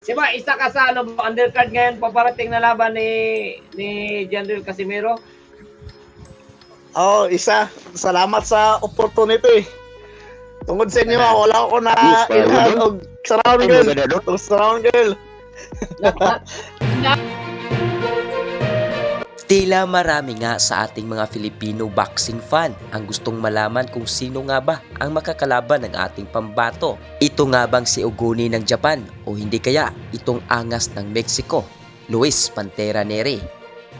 Diba, isa ka sa undercard ngayon, paparating na laban ni General Casimiro. Isa. Salamat sa opportunity. Tungod sa inyo, wala ako na ilhan og surround girl. Surround girl. Tila marami nga sa ating mga Filipino boxing fan ang gustong malaman kung sino nga ba ang makakalaban ng ating pambato. Ito nga bang si Oguni ng Japan o hindi kaya itong angas ng Mexico, Luis Pantera Neri?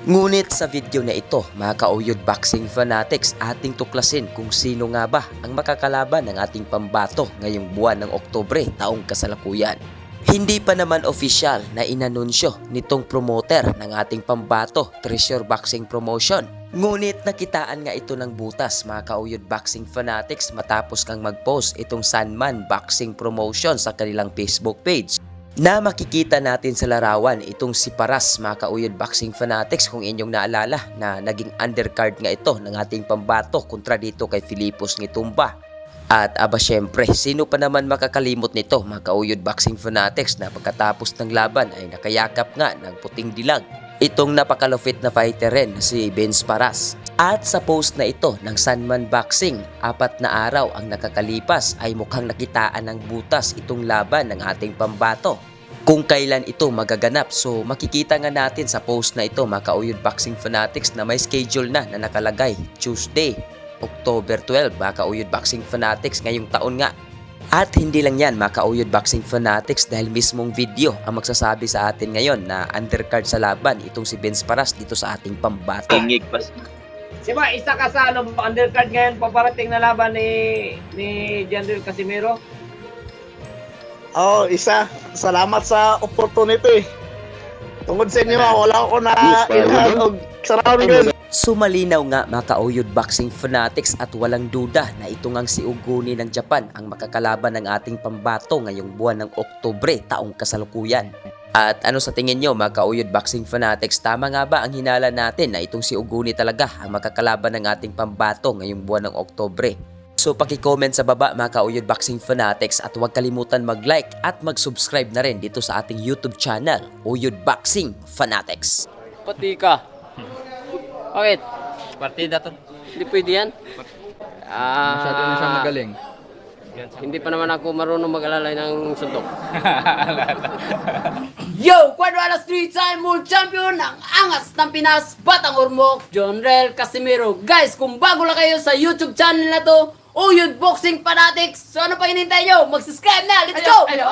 Ngunit sa video na ito, mga kauyod boxing fanatics, ating tuklasin kung sino nga ba ang makakalaban ng ating pambato ngayong buwan ng Oktubre taong kasalukuyan. Hindi pa naman opisyal na inanunsyo nitong promoter ng ating pambato, Treasure Boxing Promotion. Ngunit nakitaan nga ito ng butas, mga kauyod boxing fanatics, matapos kang mag-post itong Sandman Boxing Promotion sa kanilang Facebook page. Na makikita natin sa larawan itong si Paras, mga kauyod boxing fanatics, kung inyong naalala na naging undercard nga ito ng ating pambato kontra dito kay Filipos Ngitumba. At syempre, sino pa naman makakalimot nito, mga kauyod boxing fanatics, na pagkatapos ng laban ay nakayakap nga ng puting dilag itong napakalupit na fighter rin si Vince Paras. At sa post na ito ng Sandman Boxing, 4 na araw ang nakakalipas ay mukhang nakitaan ng butas itong laban ng ating pambato. Kung kailan ito magaganap, so makikita nga natin sa post na ito, mga kauyod boxing fanatics, na may schedule na nakalagay Tuesday, October 12, mga kauyod boxing fanatics, ngayong taon nga. At hindi lang yan, mga kauyod boxing fanatics, dahil mismong video ang magsasabi sa atin ngayon na undercard sa laban itong si Vince Paras dito sa ating pambato. Diba, isa ka sa undercard ngayon, paparating na laban ni General Casimiro. Isa. Salamat sa opportunity. Tungod sa inyo, wala ako na ilhan og surround girl. Sumalinaw nga, mga kauyod boxing fanatics, at walang duda na ito ngang si Oguni ng Japan ang makakalaban ng ating pambato ngayong buwan ng Oktubre taong kasalukuyan. At ano sa tingin nyo, mga kauyod boxing fanatics, tama nga ba ang hinala natin na itong si Oguni talaga ang makakalaban ng ating pambato ngayong buwan ng Oktubre? So paki-comment sa baba, mga kauyod boxing fanatics, at huwag kalimutan mag-like at mag-subscribe na rin dito sa ating YouTube channel, Uyod Boxing Fanatics. Pati ka. Bakit? Partida to. Hindi pwede yan? Masyado na siya magaling. Hindi pa naman ako marunong mag-alalay ng suntok. Yo! Quadro Alas 3-time world champion ng angas ng Pinas, Batang Ormoc, General Casimiro. Guys, kung bago lang kayo sa YouTube channel na to, Uyod Boxing Fanatics, so ano pa hinintay nyo? Mag-subscribe na! Let's go! Hello.